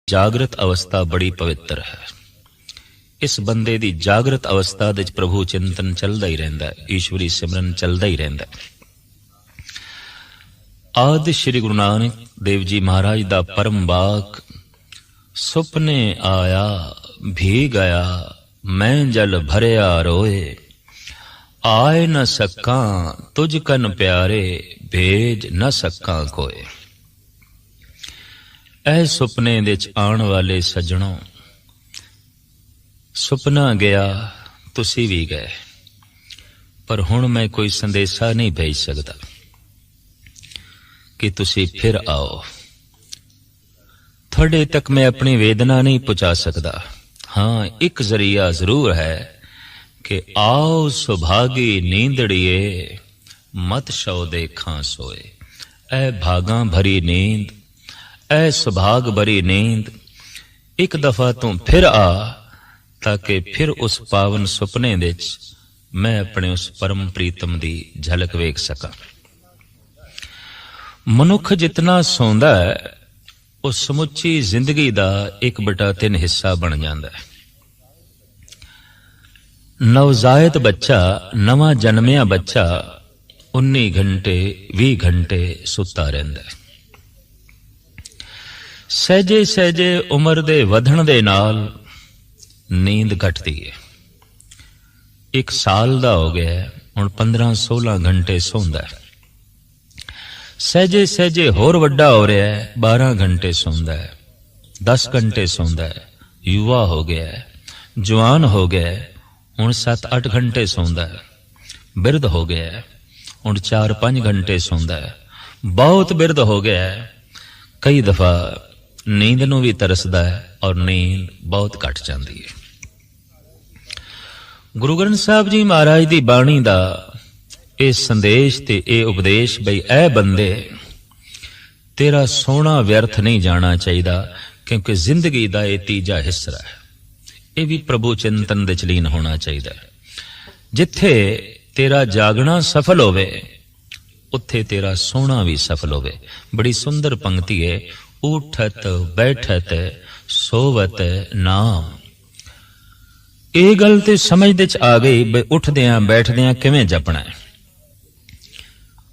जागृत अवस्था बड़ी पवित्र है। इस बंदे दी जागृत अवस्था दे प्रभु चिंतन चलदा ही रहिंदा है, ईश्वरी सिमरन चलदा ही रहिंदा है। आदि श्री गुरु नानक देव जी महाराज दा परम वाक, सुपने आया भी गया मैं जल भरिया रोए, आए न सका तुझ कन प्यारे भेज न सका कोय। ऐ सुपने दे आण वाले सज्जणों, सुपना गया तुसी भी गए, पर हुण मैं कोई संदेशा नहीं भेज सकता कि तुसी फिर आओ। थोड़े तक मैं अपनी वेदना नहीं पहुंचा सकता। हाँ, एक जरिया जरूर है कि आओ सुभागी नींदड़िए मत शौ देखा सोए। ऐ भागा भरी नींद, ऐ सुभाग भरी नींद, एक दफा तू फिर आ ताकि फिर उस पावन सुपने विच मैं अपने उस परम प्रीतम दी झलक वेख सका। मनुख जितना सौंदा है वो समुची जिंदगी दा 1/3 हिस्सा बन जाता है। नवजायत बच्चा, नवा जन्मिया बच्चा 19 घंटे 20 घंटे सुता रहिंदा है। सहजे सहजे उम्र दे वधण दे नाल नींद घटती है। 1 साल दा हो गया है, हुण 15-16 घंटे सौंदा है। सहजे सहजे होर वड्डा हो रहा है, 12 घंटे सौंदा है, 10 घंटे सौंदा है। युवा हो गया है, जवान हो गया है, हुण 7-8 घंटे सौंदा है। बिरध हो गया है, हुण 4-5 घंटे सौंदा है। बहुत बिरध हो गया है, कई दफा नींद नूं भी तरसदा है और नींद बहुत घट जाती है। गुरु ग्रंथ साहब जी महाराज दी बाणी दा ये संदेश ते ये उपदेश बई ऐ बंदे, तेरा सोना व्यर्थ नहीं जाना चाहिए, क्योंकि जिंदगी दा ये तीजा हिस्सा है। ये भी प्रभु चिंतन दे चलीन होना चाहिए। जिथे तेरा जागना सफल होवे उत्थे तेरा सोना भी सफल होवे। बड़ी सुंदर पंक्ति है, उठत बैठत सोवत नाम। ये गल ते समझ दे च आ गई बई उठदियां बैठदियां किवें जपना है,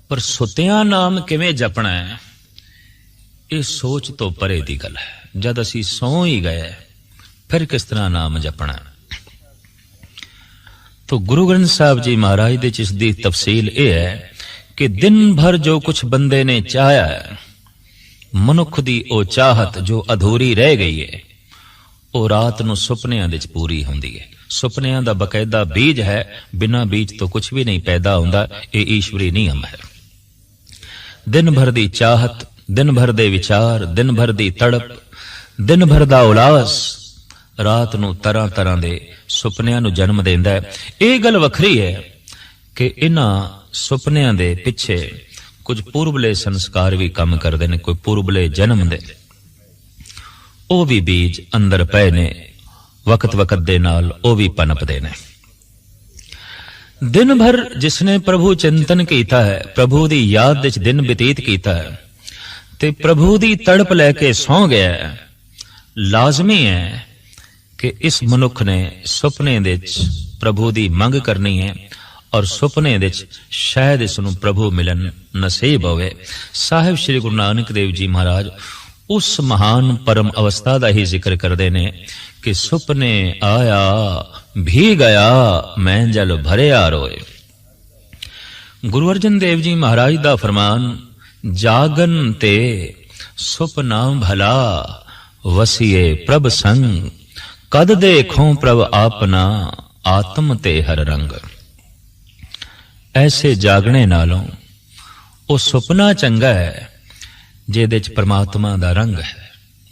पर सुतियां नाम किवें जपना है, ये सोच तो परे दी गल है। जद असी सौ ही गए फिर किस तरह नाम जपना है। तो गुरु ग्रंथ साहब जी महाराज दे इस दी तफसील यह है कि दिन भर जो कुछ बंदे ने चाहया है, मनुख दी ओ चाहत जो अधूरी रह गई है, वो रात नूं सुपनियां दे च पूरी हुंदी है। सुपनियां दा बकायदा बीज है, बिना बीज तो कुछ भी नहीं पैदा हुंदा। ये ईश्वरी नियम है। दिन भर दी चाहत, दिन भर दे विचार, दिन भर दी तड़प, दिन भर दा उलास रात नूं तरह तरह दे सुपनियां नूं जन्म देंदा है। ये गल वखरी है कि इन्हां सुपनियां दे पिछे कुछ पूर्वले संस्कार भी काम करते हैं, कोई पूर्वले जन्म दे वो भी बीज अंदर पए ने, वक्त वक्त दे नाल वो भी पनपदे ने। दिन भर जिसने प्रभु चिंतन कीता है, प्रभु दी याद विच दिन व्यतीत कीता है, ते प्रभु दी तड़प लैके सौ गया है, लाजमी है कि इस मनुख ने सुपने विच प्रभु दी मंग करनी है और सुपने विच शायद इसनूं प्रभु मिलन नसीब होवे। साहिब श्री गुरु नानक देव जी महाराज उस महान परम अवस्था का ही जिक्र करते ने कि सुपने आया भी गया मैं जल भरिया रोए। गुरु अर्जन देव जी महाराज का फरमान, जागन ते सुपना भला वसिए प्रभ संग, कद देखो प्रभ आपना आत्म ते हर रंग। ऐसे जागने नालों वो सुपना चंगा है जिहदे च परमात्मा दा रंग है,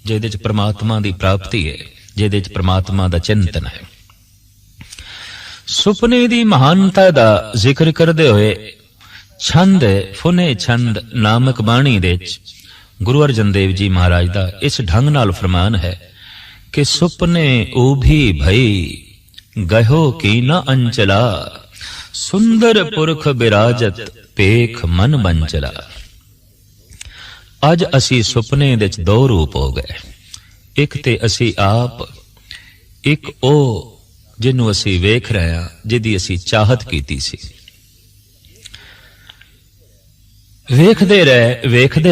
जिहदे च परमात्मा दी प्राप्ति है, जिहदे च परमात्मा दा चिंतन है। सुपने दी महानता दा जिक्र करदे होए छंद फुने छंद नामक बाणी दे गुरु अर्जन देव जी महाराज दा इस ढंग नाल फरमान है कि सुपने ऊभी भई गहो की न अंचला, सुंदर पुरख बिराजत पेख मन बंचला। अज असी सुपने दे दो रूप हो गए। ਇੱਕ ਤੇ ਅਸੀਂ ਆਪ, ਇੱਕ ਉਹ ਜਿਹਨੂੰ ਅਸੀਂ ਵੇਖ ਰਹੇ ਹਾਂ, ਜਿਹਦੀ ਅਸੀਂ ਚਾਹਤ ਕੀਤੀ ਸੀ। ਵੇਖਦੇ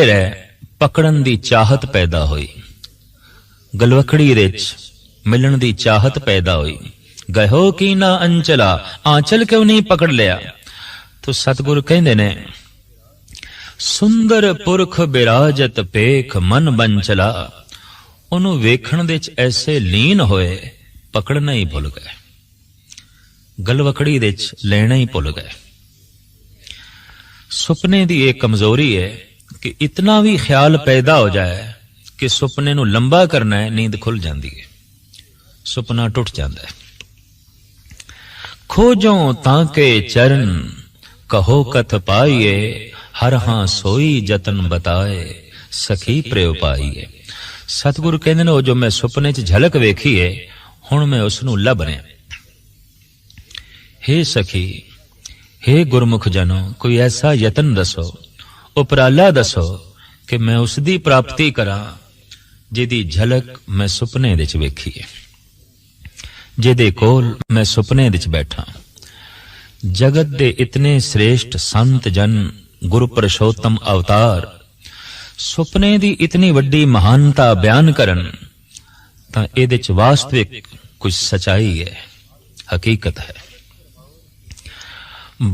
ਰਹੇ ਪਕੜਨ ਦੀ ਚਾਹਤ ਪੈਦਾ ਹੋਈ, ਗਲਵਕੜੀ ਵਿੱਚ ਮਿਲਣ ਦੀ ਚਾਹਤ ਪੈਦਾ ਹੋਈ। ਗਇਓ ਕੀ ਨਾ ਅੰਚਲਾ, ਆਂਚਲ ਕਿਉਂ ਨਹੀਂ ਪਕੜ ਲਿਆ? ਤੋ ਸਤਿਗੁਰ ਕਹਿੰਦੇ ਨੇ, ਸੁੰਦਰ ਪੁਰਖ ਬਿਰਾਜਤ ਪੇਖ ਮਨ ਬੰਚਲਾ। ਉਹਨੂੰ ਵੇਖਣ ਦੇ ਵਿੱਚ ਐਸੇ ਲੀਨ ਹੋਏ, ਪਕੜਨਾ ਹੀ ਭੁੱਲ ਗਏ, ਗਲਵਕੜੀ ਦੇ ਵਿੱਚ ਲੈਣਾ ਹੀ ਭੁੱਲ ਗਏ। ਸੁਪਨੇ ਦੀ ਇਹ ਕਮਜ਼ੋਰੀ ਹੈ ਕਿ ਇਤਨਾ ਵੀ ਖਿਆਲ ਪੈਦਾ ਹੋ ਜਾਏ ਕਿ ਸੁਪਨੇ ਨੂੰ ਲੰਬਾ ਕਰਨਾ ਹੈ, ਨੀਂਦ ਖੁੱਲ ਜਾਂਦੀ ਹੈ, ਸੁਪਨਾ ਟੁੱਟ ਜਾਂਦਾ ਹੈ। ਖੋਜੋਂ ਤਾਂ ਕੇ ਚਰਨ ਕਹੋ ਕਥ ਪਾਈਏ, ਹਰ ਹਾਂ ਸੋਈ ਜਤਨ ਬਤਾਏ ਸਖੀ ਪ੍ਰਯੋ ਪਾਈਏ। ਸਤਿਗੁਰੂ ਕਹਿੰਦੇ ਨੇ, ਉਹ ਜੋ ਮੈਂ ਸੁਪਨੇ 'ਚ ਝਲਕ ਵੇਖੀ ਹੈ, ਹੁਣ ਮੈਂ ਉਸ ਨੂੰ ਲੱਭ ਰਿਹਾ। हे सखी, हे गुरमुख जनो, कोई ऐसा यतन दसो, उपराला दसो कि मैं उसकी प्राप्ति करा जिहदी झलक मैं सुपने विच वेखी है, जिहदे कोल मैं सुपने विच बैठा। जगत दे इतने श्रेष्ठ संत जन, गुरु पुरुषोत्तम अवतार सुपने दी इतनी वड्डी महानता बयान करन तां इहदे च वास्तविक कुछ सच्चाई है, हकीकत है।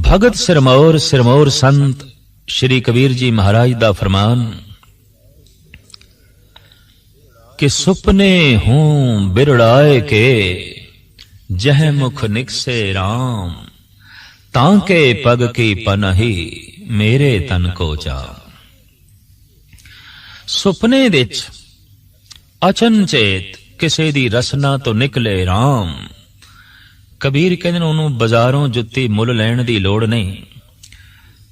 भगत सिरमौर संत श्री कबीर जी महाराज दा फरमान कि सुपने हूं बिरड़ाए के, जह मुख निकसे राम, तांके पग की पनही मेरे तन को जा। सुपने विच अचनचेत किसे दी रसना तो निकले राम। कबीर कहते हैं, उन्होंने बाजारों जुत्ती मुल लैण दी लोड़ नहीं,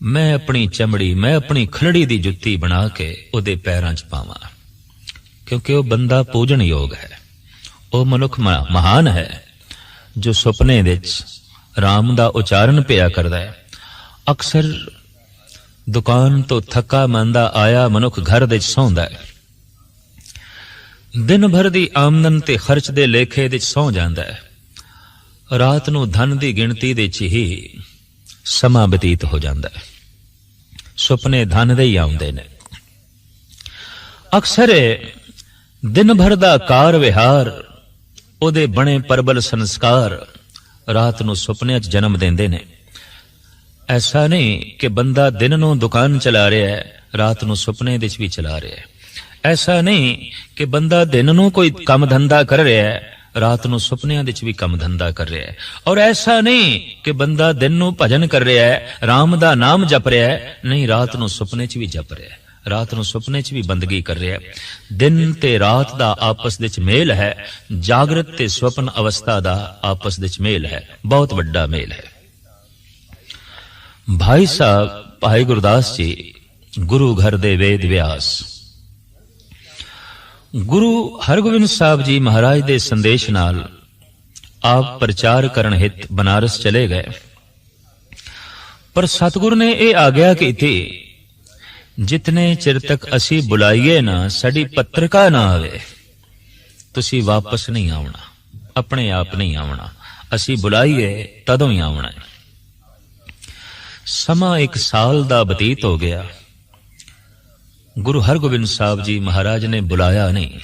मैं अपनी चमड़ी, मैं अपनी खलड़ी दी जुत्ती बना के उहदे पैरां च पावां, क्योंकि वह बंदा पूजन योग है, वह मनुख महान है जो सुपने विच राम दा उचारण पिया करदा है। अक्सर दुकान तो थका मांदा आया मनुख घर दे सौंदा है, दिन भर दी आमदन ते खर्च दे लेखे दे सौ जांदा है, रात नूं धन दी गिणती दे च ही समा बतीत हो जाता है। सुपने धन दे ही आउंदे ने। अक्सर दिन भर दा कार विहार, ओदे बने परबल संस्कार रात नूं सुपने च जन्म देंदे ने। ऐसा नहीं कि बंदा दिन नूं दुकान चला रहा है, रात नूं सुपने दे च भी चला रहा है। ऐसा नहीं कि बंदा दिन नूं कोई काम धंधा कर रहा है, रात नूं सुपनियां दे च भी काम धंधा कर रहा है। और ऐसा नहीं कि बंदा दिन नूं भजन कर रहा है, राम दा नाम जप रहा है, नहीं, रात नूं सुपने च भी जप रहा है, रात नूं सुपने च भी बंदगी कर रहा है। दिन ते रात दा आपस दे च मेल है, जागृत ते स्वप्न अवस्था दा आपस दे च मेल है, बहुत वड्डा मेल है। भाई साहब भाई गुरदास जी गुरु घर दे वेद व्यास, गुरु हरगोबिंद साहब जी महाराज दे संदेश नाल आप प्रचार करन हित बनारस चले गए, पर सतगुरु ने यह आग्या की थी, जितने चिर तक असी बुलाइए ना, साडी पत्रिका ना आवे, तुसी वापस नहीं आउणा, अपने आप नहीं आउणा, असी बुलाइए तदों ही आउणा है। समा 1 साल दा बतीत हो गया, गुरु हरगोबिंद साहब जी महाराज ने बुलाया नहीं।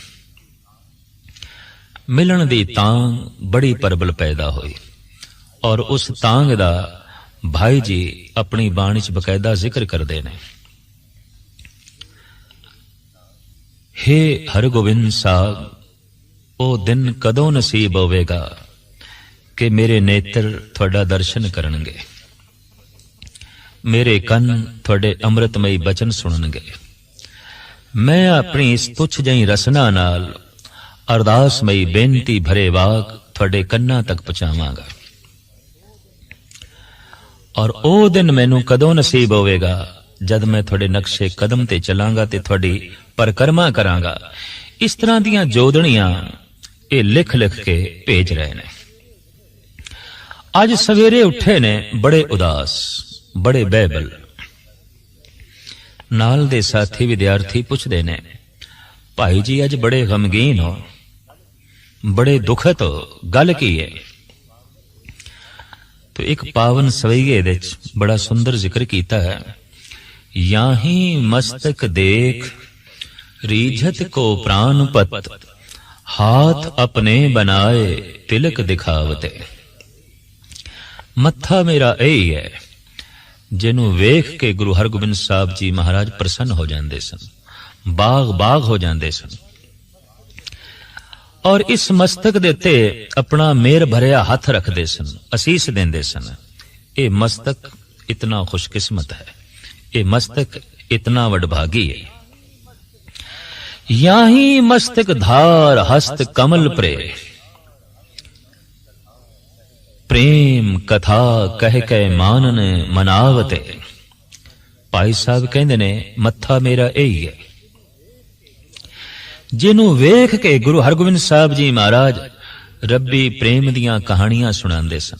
मिलन दी तांग बड़ी परबल पैदा हुई, और उस तांग दा भाई जी अपनी बाणी च बकायदा जिक्र करते हैं। हे हरगोबिंद साहब, ओ दिन कदों नसीब होवेगा कि मेरे नेत्र थोड़ा दर्शन करनगे, मेरे कन थोड़े अमृतमयी बचन सुननगे। मैं अपनी इस तुच्छ जही रसना नाल अरदासमयी बेनती भरे वाग थोड़े कन्ना तक पहुंचावांगा। और ओ दिन मैनू कदों नसीब होवेगा जद मैं थोड़े नक्शे कदम ते चलांगा ते थोड़ी परिक्रमा करांगा। इस तरह दियां जोदड़ियां ये लिख लिख के भेज रहे ने। अज सवेरे उठे ने बड़े उदास, बड़े बैबल। नाल दे साथी विद्यार्थी पुछदे ने, भाई जी अज बड़े गमगीन हो, बड़े दुखत हो, गल की है? तो एक पावन सवैये दे बड़ा सुंदर जिक्र कीता है, याही मस्तक देख रीझत को प्राणपत, हाथ अपने बनाए तिलक दिखावते। मत्था मेरा यही है जिन्हों वेख के गुरु हरगोबिंद साहब जी महाराज प्रसन्न हो जाते सन, बाग बाग हो जाते सन, और इस मस्तक दे ते अपना मेर भरिया हाथ रखते सन, असीस देंदे सन। ये मस्तक इतना खुशकिस्मत है, ये मस्तक इतना वडभागी है। याही मस्तक धार हस्त कमल प्रे, प्रेम कथा कह के मानन मनावते। भाई साहब कहते ने मत्था मेरा यही है जिन्हों वेख के गुरु हरगोबिंद साहब जी महाराज रब्बी प्रेम दियां कहानियां सुनांदे सन,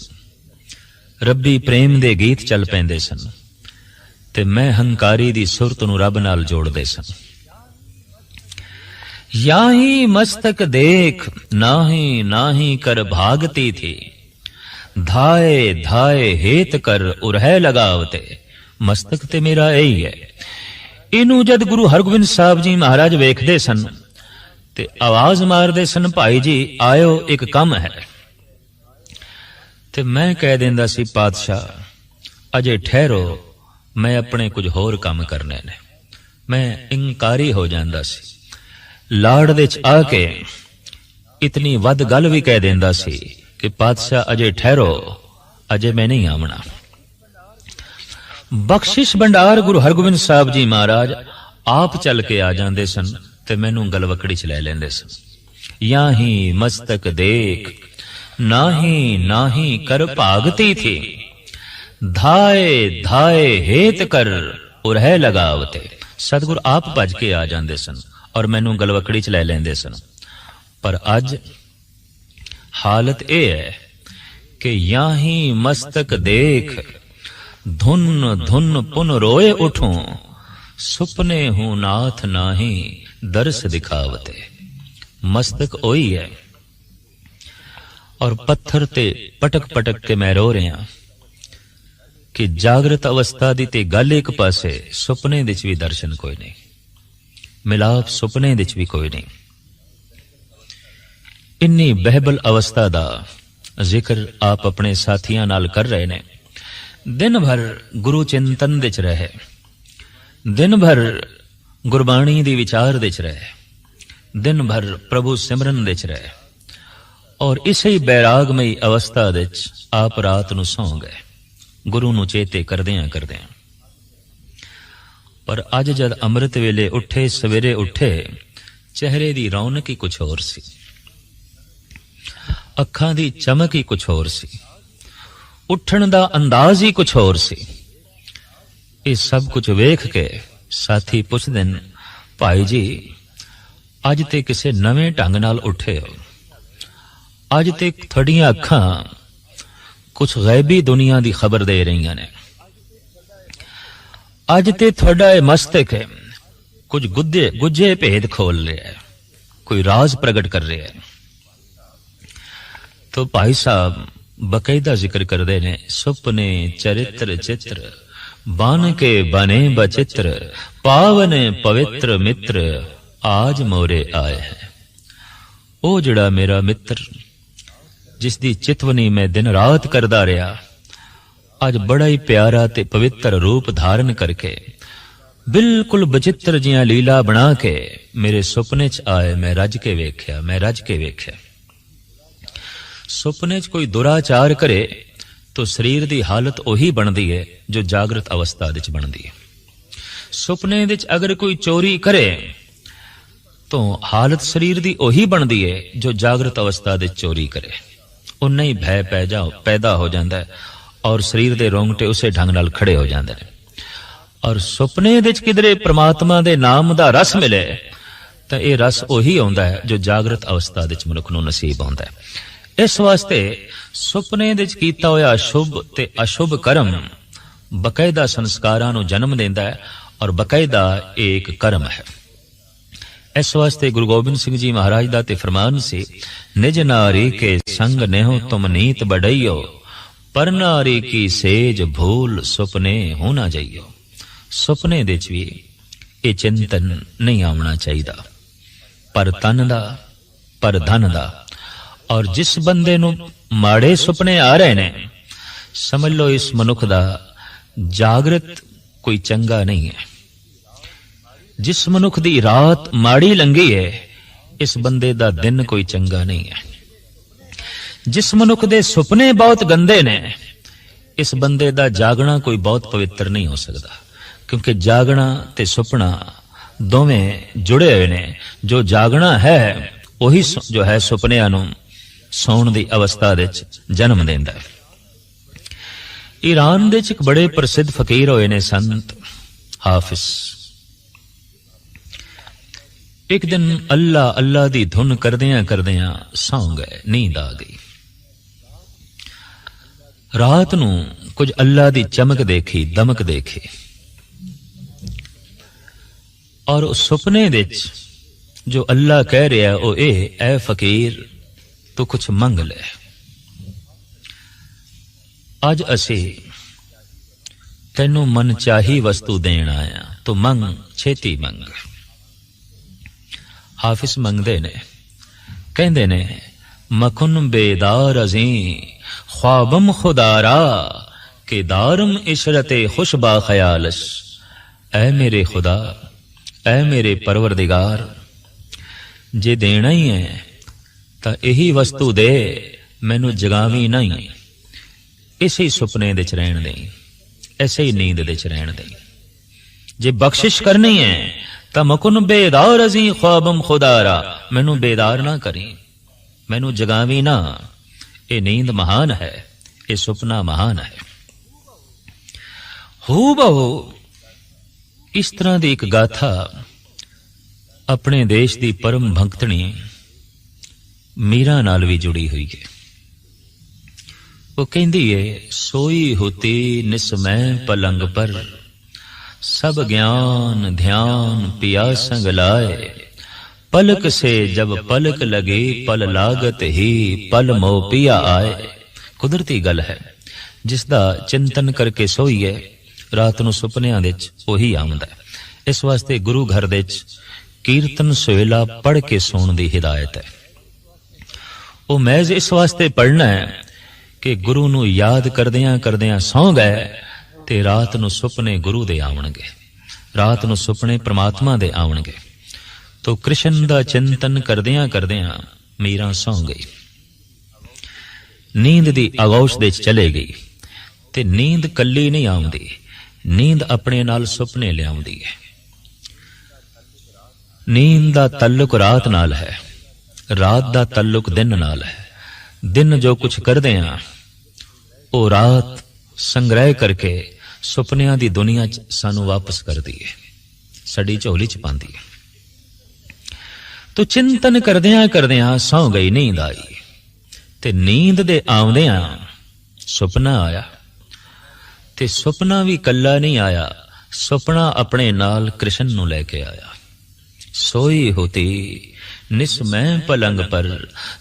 रब्बी प्रेम दे गीत चल पैंदे सन, ते मैं हंकारी दी सुरत नूं रब नाल जोड़दे सन। याही मस्तक देख नाही नाही कर भागती थी, धाए धाए हेत कर उरह लगावते। मस्तक ते मेरा यही है। इनू जद गुरु हरगोबिंद साहब जी महाराज वेखदे सन ते आवाज मारदे सन, भाई जी आयो एक कम है। ते मैं कह देंदा सी, पातशाह अजे ठहरो, मैं अपने कुछ होर काम करने ने। मैं इंकारी हो जांदा सी, लाड़ दे च आके इतनी वध गल भी कह देंदा सी कि पातशाह अजे ठहरो, अजे मैं नहीं आमना। बख्शिश भंडार गुरु हरगोबिंद साहब जी महाराज आप चल के आ जांदे सन ते मैनू गलवकड़ी च लै लेंदे सन। याही मस्तक देख नाही नाही कर भागती थी, धाए धाए हेत कर उरह लगावते। सतगुर आप भज के आ जांदे सन और मैनू गलवकड़ी च लै लेंदे सन। पर अज हालत यह है कि याही मस्तक देख धुन धुन पुन रोए उठूं, सुपने हूं नाथ नाही दर्श दिखावते। मस्तक ओही है और पत्थर ते पटक पटक के मैं रो रहा कि जागृत अवस्था दी ते गल एक पासे, सुपने विच भी दर्शन कोई नहीं, मिलाप सुपने विच भी कोई नहीं। इन्नी बहबल अवस्था दा जिक्र आप अपने साथियां नाल कर रहे ने। दिन भर गुरु चिंतन विच रहे, दिन भर गुरबाणी दी विचार विच रहे, दिन भर प्रभु सिमरन विच रहे, और इसे बैरागमई अवस्था विच आप रात नूं सौ गए, गुरु नूं चेते करदियां करदियां। पर अज जद अमृत वेले उठे, सवेरे उठे, चेहरे दी रौनक ही कुछ होर सी, अखां दी चमक ही कुछ होर सी, उठण दा अंदाज ही कुछ होर सी। ये सब कुछ वेख के साथी पुछदे ने, भाई जी अज ते किसे नवें ढंग नाल उठे हो, अज ते थोड़ियां अखां कुछ गैबी दुनिया दी खबर दे रही ने, अज ते थोड़ा मस्तक है कुछ गुज्जे भेद खोल रहा है, कोई राज प्रगट कर रहा है। तो भाई साहब बकायदा जिक्र करते ने, सुपने चरित्र चित्र बन के बने बचित्र, पावन पवित्र मित्र आज मोरे आए है। ओ जड़ा मेरा मित्र जिसदी चितवनी मैं दिन रात करदा रहा, आज बड़ा ही प्यारा ते पवित्र रूप धारण करके बिल्कुल बचित्र जियां लीला बना के मेरे सुपने च आए। मैं रज के वेख्या, मैं रज के वेख्या। सुपने च कोई दुराचार करे तो शरीर की हालत ओही बनती है जो जागृत अवस्था विच बनती है। सुपने विच अगर कोई चोरी करे तो हालत शरीर की ओही बनती है जो जागृत अवस्था विच चोरी करे। उन्ना ही भय पैदा हो जाता है और शरीर के रोंगटे उसे ढंग नाल खड़े हो जाते हैं। और सुपने विच किधरे परमात्मा के नाम का रस मिले तो यह रस ओही आउंदा है जो जागृत अवस्था विच मनुख नूं नसीब होंदा है। इस वास्ते सुपने विच कीता होया शुभ ते अशुभ कर्म बकायदा संस्कारां नूं जन्म देंदा है और बकायदा एक कर्म है। इस वास्ते गुरु गोबिंद सिंह जी महाराज दा ते फरमान से, निज नारी के संग नेहो तुम नीत बढ़इयो, पर नारी की सेज भूल सुपने हो ना जाइयो। सुपने दे च भी ये चिंतन नहीं आना चाहिए, पर तन दा पर धन दा। और जिस बंदे नू माड़े सुपने आ रहे ने, समझ लो इस मनुख दा जागृत कोई चंगा नहीं है। जिस मनुख दी रात माड़ी लंघी है, इस बंदे दा दिन कोई चंगा नहीं है। जिस मनुख दे सुपने बहुत गंदे ने, इस बंदे दा जागना कोई बहुत पवित्र नहीं हो सकता, क्योंकि जागना ते सुपना दोवें जुड़े हुए ने। जो जागना है वही जो है सुपनियां नूं सौण दी अवस्था दे जन्म देंदा है। ईरान दे एक बड़े प्रसिद्ध फकीर होए ने संत हाफिज। एक दिन अल्लाह अल्लाह दी धुन करदियां करदियां सौ गए, नींद आ गई। रात नूं कुछ अल्लाह दी चमक देखी, दमक देखी, और उस सुपने विच जो अल्लाह कह रहा ओ ए फकीर तू कुछ मंग ले, अज असी तेनू मन चाही वस्तु देण आया, तो मंग, छेती मंग। हाफिज मंगदे ने, कहंदे ने, मकुन बेदार अजी ख्वाबम खुदारा के दारम इशरते खुशबा ख्यालश। ऐ मेरे खुदा, ऐ मेरे परवरदिगार, जे देना ही है तो यही वस्तु दे, मैनू जगावी नहीं, इसे ही सुपने दे च रहन दे, ऐसे ही नींद दे च रहन दे। जे बख्शिश करनी है तो मकुन बेदार अजी ख्वाबम खुदारा, मैनू बेदार ना करी, मैनू जगावी ना। ये नींद महान है, ये सुपना महान है। हू बहु इस तरह की एक गाथा अपने देश की परम भक्तनी मीरा नाल भी जुड़ी हुई है। वो कहती है, सोई होती निसमय पलंग पर, सब ज्ञान ध्यान पिया संग लाए, पलक से जब पलक लगे पल लागत ही पल मोह पिया आए। कुदरती गल है, जिसदा चिंतन करके सोईए रात नूं सुपनियां दे च ओही आउंदा है। इस वास्ते गुरु घर दे च कीर्तन सवेला पढ़ के सोण दी हिदायत है। वो महज इस वास्ते पढ़ना है कि गुरु नूं याद करदियां करदियां सौ गए ते रात नूं सुपने गुरु दे आवणगे, रात नूं सुपने परमात्मा दे आवणगे। तो कृष्ण दा चिंतन करदियां करदियां मीरा सौ गई, नींद दी आगोश दे चले गई। ते नींद कल्ली नहीं आउंदी, नींद अपने नाल सुपने लियाउंदी है। नींद दा तल्लुक रात नाल है, रात दा तल्लुक दिन नाल है। दिन जो कुछ करदे हां वो रात संग्रह करके सुपनियां दी दुनिया च सानू वापस करदी है, साडी झोली च पांदी है। तो चिंतन करदियां करदियां सौ गई, नींद आई। ते नींद दे आउंदियां सुपना आया, ते सुपना भी कल्ला नहीं आया, सुपना अपने नाल कृष्ण नूं लेके आया। सोई होती निसमय पलंग पर,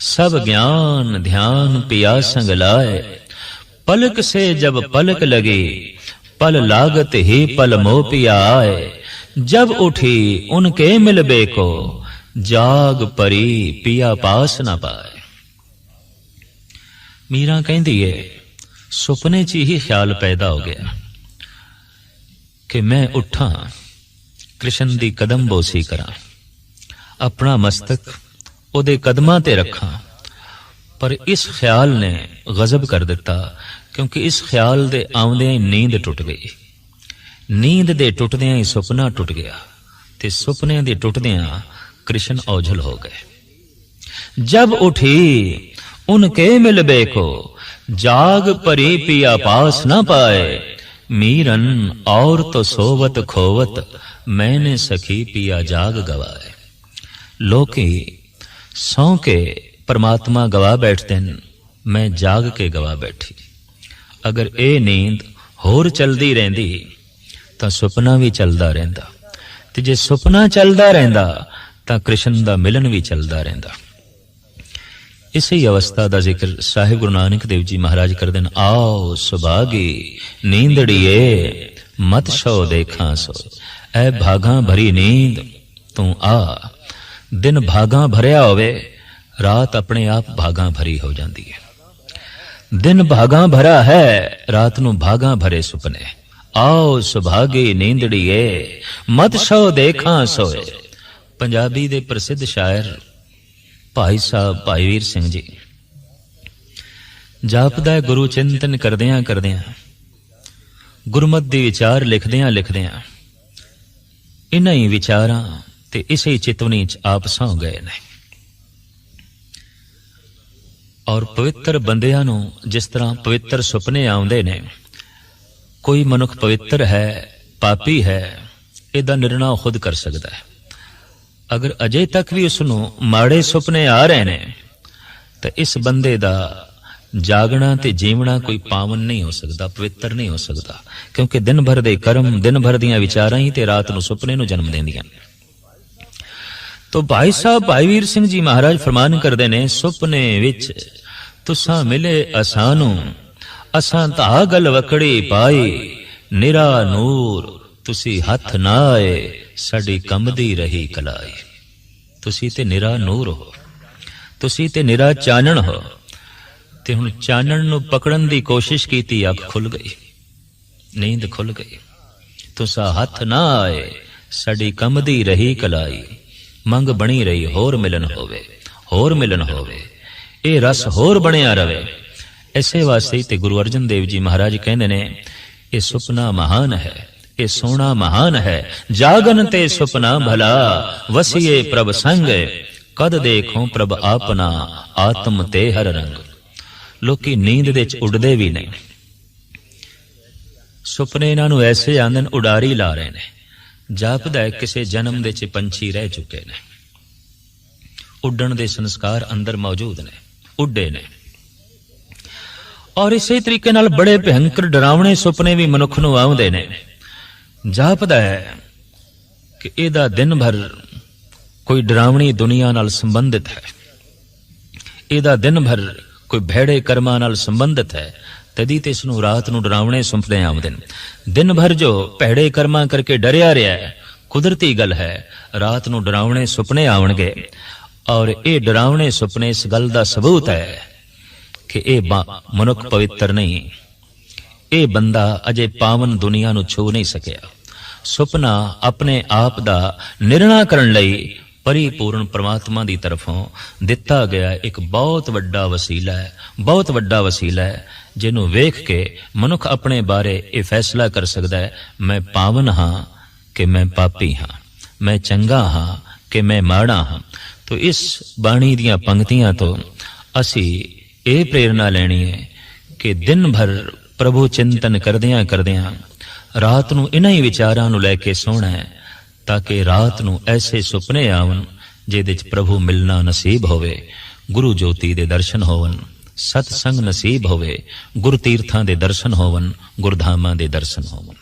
सब ज्ञान ध्यान पिया संग लाए, पलक से जब पलक लगी पल लागत ही पल मोह पिया आए। जब उठी उनके मिलबे को जाग परी पिया पास न पाए। मीरा कहती है, सुपने च ही ख्याल पैदा हो गया कि मैं उठा कृष्ण दी कदम बोसी करा, अपना मस्तक ओदे कदमां ते रखा। पर इस ख्याल ने गजब कर दिता, क्योंकि इस ख्याल दे आउंदियां ही नींद टुट गई। नींद दे टुटदियां ही सुपना टुट गया, ते सुपने दे टुटदियां कृष्ण ओझल हो गए। जब उठी उनके मिलबे को जाग परी पिया पास न पाए, मीरन और तो सोवत खोवत मैंने सखी पिया जाग गवाए। लोकी सौ के परमात्मा गवा बैठते हैं, मैं जाग के गवा बैठी। अगर ए नींद होर चलदी रहिंदी तो सुपना भी चलदा रहिंदा, ते जे सुपना चलदा रहिंदा ਤਾਂ ਕ੍ਰਿਸ਼ਨ ਦਾ ਮਿਲਨ ਵੀ ਚੱਲਦਾ ਰਹਿੰਦਾ। ਇਸੇ ਅਵਸਥਾ ਦਾ ਜ਼ਿਕਰ ਸਾਹਿਬ ਗੁਰੂ ਨਾਨਕ ਦੇਵ ਜੀ ਮਹਾਰਾਜ ਕਰਦੇ ਨੇ। ਆਓ ਸੁਭਾਗੀ ਨੀਂਦੜੀਏ ਮਤ ਸੋ ਦੇਖਾਂ ਸੋਏ। ਐ ਭਾਗਾਂ ਭਰੀ ਨੀਂਦ ਤੂੰ ਆ। ਦਿਨ ਭਾਗਾਂ ਭਰਿਆ ਹੋਵੇ, ਰਾਤ ਆਪਣੇ ਆਪ ਭਾਗਾਂ ਭਰੀ ਹੋ ਜਾਂਦੀ ਹੈ। ਦਿਨ ਭਾਗਾਂ ਭਰਾ ਹੈ, ਰਾਤ ਨੂੰ ਭਾਗਾਂ ਭਰੇ ਸੁਪਨੇ। ਆਓ ਸੁਭਾਗੀ ਨੀਂਦੜੀਏ ਮਤ ਸੋ ਦੇਖਾਂ ਸੋਏ। ਪੰਜਾਬੀ ਦੇ ਪ੍ਰਸਿੱਧ ਸ਼ਾਇਰ ਭਾਈ ਸਾਹਿਬ ਭਾਈ ਵੀਰ ਸਿੰਘ ਜੀ ਜਾਪਦਾ ਗੁਰੂ ਚਿੰਤਨ ਕਰਦਿਆਂ ਕਰਦਿਆਂ, ਗੁਰਮਤਿ ਦੇ ਵਿਚਾਰ ਲਿਖਦਿਆਂ ਲਿਖਦਿਆਂ ਇਨ੍ਹਾਂ ਹੀ ਵਿਚਾਰਾਂ ਤੇ ਇਸੇ ਚਿਤਵਨੀ ਚ ਆਪ ਸੌਂ ਗਏ ਨੇ। ਔਰ ਪਵਿੱਤਰ ਬੰਦਿਆਂ ਨੂੰ ਜਿਸ ਤਰ੍ਹਾਂ ਪਵਿੱਤਰ ਸੁਪਨੇ ਆਉਂਦੇ ਨੇ, ਕੋਈ ਮਨੁੱਖ ਪਵਿੱਤਰ ਹੈ ਪਾਪੀ ਹੈ, ਇਹਦਾ ਨਿਰਣਾ ਖੁਦ ਕਰ ਸਕਦਾ ਹੈ। ਅਗਰ ਅਜੇ ਤੱਕ ਵੀ ਉਸ ਨੂੰ ਮਾੜੇ ਸੁਪਨੇ ਆ ਰਹੇ ਨੇ ਤਾਂ ਇਸ ਬੰਦੇ ਦਾ ਜਾਗਣਾ ਤੇ ਜੀਵਣਾ ਕੋਈ ਪਾਵਨ ਨਹੀਂ ਹੋ ਸਕਦਾ, ਪਵਿੱਤਰ ਨਹੀਂ ਹੋ ਸਕਦਾ, ਕਿਉਂਕਿ ਦਿਨ ਭਰ ਦੇ ਕਰਮ, ਦਿਨ ਭਰ ਦੀਆਂ ਵਿਚਾਰਾਂ ਹੀ ਤੇ ਰਾਤ ਨੂੰ ਸੁਪਨੇ ਨੂੰ ਜਨਮ ਦਿੰਦੀਆਂ ਨੇ। ਤੋ ਭਾਈ ਸਾਹਿਬ ਭਾਈ ਵੀਰ ਸਿੰਘ ਜੀ ਮਹਾਰਾਜ ਫਰਮਾਨ ਕਰਦੇ ਨੇ, ਸੁਪਨੇ ਵਿੱਚ ਤੁਸਾਂ ਮਿਲੇ ਅਸਾਂ ਨੂੰ, ਅਸਾਂ ਤਾਂ ਗਲ ਵਕੜੀ ਪਾਈ। ਨਿਰਾ ਨੂਰ ਤੁਸੀਂ ਹੱਥ ਨਾ ਆਏ, ਸਾਡੀ ਕੰਬਦੀ ਰਹੀ ਕਲਾਈ। ਤੁਸੀਂ ਤੇ ਨਿਰਾ ਨੂਰ ਹੋ, ਤੁਸੀਂ ਤੇ ਨਿਰਾ ਚਾਨਣ ਹੋ, ਤੇ ਹੁਣ ਚਾਨਣ ਨੂੰ ਪਕੜਨ ਦੀ ਕੋਸ਼ਿਸ਼ ਕੀਤੀ, ਅੱਖ ਖੁੱਲ ਗਈ, ਨੀਂਦ ਖੁੱਲ ਗਈ। ਤੁਸਾਂ ਹੱਥ ਨਾ ਆਏ, ਸਾਡੀ ਕੰਬਦੀ ਰਹੀ ਕਲਾਈ। ਮੰਗ ਬਣੀ ਰਹੀ ਹੋਰ ਮਿਲਨ ਹੋਵੇ, ਹੋਰ ਮਿਲਨ ਹੋਵੇ, ਇਹ ਰਸ ਹੋਰ ਬਣਿਆ ਰਵੇ। ਇਸੇ ਵਾਸਤੇ ਤੇ ਗੁਰੂ ਅਰਜਨ ਦੇਵ ਜੀ ਮਹਾਰਾਜ ਕਹਿੰਦੇ ਨੇ, ਇਹ ਸੁਪਨਾ ਮਹਾਨ ਹੈ, ਇਹ ਸੋਹਣਾ ਮਹਾਨ ਹੈ। ਜਾਗਨ ਤੇ ਸੁਪਨਾ ਭਲਾ, ਵਸੀਏ ਪ੍ਰਭ ਸੰਗ, ਕਦ ਦੇਖੋ ਪ੍ਰਭ ਆਪਣਾ, ਆਤਮ ਤੇ ਹਰ ਰੰਗ। ਲੋਕੀ ਨੀਂਦ ਦੇ ਚ ਉੱਡਦੇ ਵੀ ਨਹੀਂ, ਸੁਪਨੇ ਇਹਨਾਂ ਨੂੰ ਐਸੇ ਆਂਦੇ ਨੇ ਉਡਾਰੀ ਲਾ ਰਹੇ ਨੇ। ਜਾਪਦਾ ਹੈ ਕਿਸੇ ਜਨਮ ਦੇ ਚ ਪੰਛੀ ਰਹਿ ਚੁੱਕੇ ਨੇ, ਉੱਡਣ ਦੇ ਸੰਸਕਾਰ ਅੰਦਰ ਮੌਜੂਦ ਨੇ, ਉੱਡੇ ਨੇ। ਔਰ ਇਸੇ ਤਰੀਕੇ ਨਾਲ ਬੜੇ ਭਿਅੰਕਰ ਡਰਾਵਣੇ ਸੁਪਨੇ ਵੀ ਮਨੁੱਖ ਨੂੰ ਆਉਂਦੇ ਨੇ। ਜਾਪਦਾ ਹੈ ਕਿ ਇਹਦਾ ਦਿਨ ਭਰ ਕੋਈ ਡਰਾਵਣੀ ਦੁਨੀਆ ਨਾਲ ਸੰਬੰਧਿਤ ਹੈ, ਇਹਦਾ ਦਿਨ ਭਰ ਕੋਈ ਭੈੜੇ ਕਰਮਾਂ ਨਾਲ ਸੰਬੰਧਿਤ ਹੈ, ਤਦੀ ਤੇ ਇਸ ਨੂੰ ਰਾਤ ਨੂੰ ਡਰਾਵਣੇ ਸੁਪਨੇ ਆਉਂਦੇ ਨੇ। ਦਿਨ ਭਰ ਜੋ ਭੈੜੇ ਕਰਮਾਂ ਕਰਕੇ ਡਰਿਆ ਰਿਹਾ ਹੈ, ਕੁਦਰਤੀ ਗੱਲ ਹੈ, ਰਾਤ ਨੂੰ ਡਰਾਵਣੇ ਸੁਪਨੇ ਆਉਣਗੇ। ਔਰ ਇਹ ਡਰਾਵਣੇ ਸੁਪਨੇ ਇਸ ਗੱਲ ਦਾ ਸਬੂਤ ਹੈ ਕਿ ਇਹ ਮਨੁੱਖ ਪਵਿੱਤਰ ਨਹੀਂ, ਇਹ ਬੰਦਾ ਅਜੇ ਪਾਵਨ ਦੁਨੀਆ ਨੂੰ ਛੂ ਨਹੀਂ ਸਕਿਆ। ਸੁਪਨਾ ਆਪਣੇ ਆਪ ਦਾ ਨਿਰਣਾ ਕਰਨ ਲਈ ਪਰਿਪੂਰਨ ਪ੍ਰਮਾਤਮਾ ਦੀ ਤਰਫੋਂ ਦਿੱਤਾ ਗਿਆ ਇੱਕ ਬਹੁਤ ਵੱਡਾ ਵਸੀਲਾ ਹੈ, ਬਹੁਤ ਵੱਡਾ ਵਸੀਲਾ ਹੈ, ਜਿਹਨੂੰ ਵੇਖ ਕੇ ਮਨੁੱਖ ਆਪਣੇ ਬਾਰੇ ਇਹ ਫੈਸਲਾ ਕਰ ਸਕਦਾ ਹੈ, ਮੈਂ ਪਾਵਨ ਹਾਂ ਕਿ ਮੈਂ ਪਾਪੀ ਹਾਂ, ਮੈਂ ਚੰਗਾ ਹਾਂ ਕਿ ਮੈਂ ਮਾੜਾ ਹਾਂ। ਤੋ ਇਸ ਬਾਣੀ ਦੀਆਂ ਪੰਕਤੀਆਂ ਤੋਂ ਅਸੀਂ ਇਹ ਪ੍ਰੇਰਨਾ ਲੈਣੀ ਹੈ ਕਿ ਦਿਨ ਭਰ ਪ੍ਰਭੂ ਚਿੰਤਨ ਕਰਦਿਆਂ ਕਰਦਿਆਂ ਰਾਤ ਨੂੰ ਇਹਨਾਂ ਹੀ ਵਿਚਾਰਾਂ ਨੂੰ ਲੈ ਕੇ ਸੋਣਾ ਹੈ, ਤਾਂ ਕਿ ਰਾਤ ਨੂੰ ਐਸੇ ਸੁਪਨੇ ਆਵਣ ਜਿਹਦੇ ਚ ਪ੍ਰਭੂ ਮਿਲਣਾ ਨਸੀਬ ਹੋਵੇ, ਗੁਰੂ ਜੋਤੀ ਦੇ ਦਰਸ਼ਨ ਹੋਵਨ, ਸਤ ਸੰਗ ਨਸੀਬ ਹੋਵੇ, ਗੁਰ ਤੀਰਥਾਂ ਦੇ ਦਰਸ਼ਨ ਹੋਵਨ, ਗੁਰਧਾਮਾਂ ਦੇ ਦਰਸ਼ਨ ਹੋਵਨ।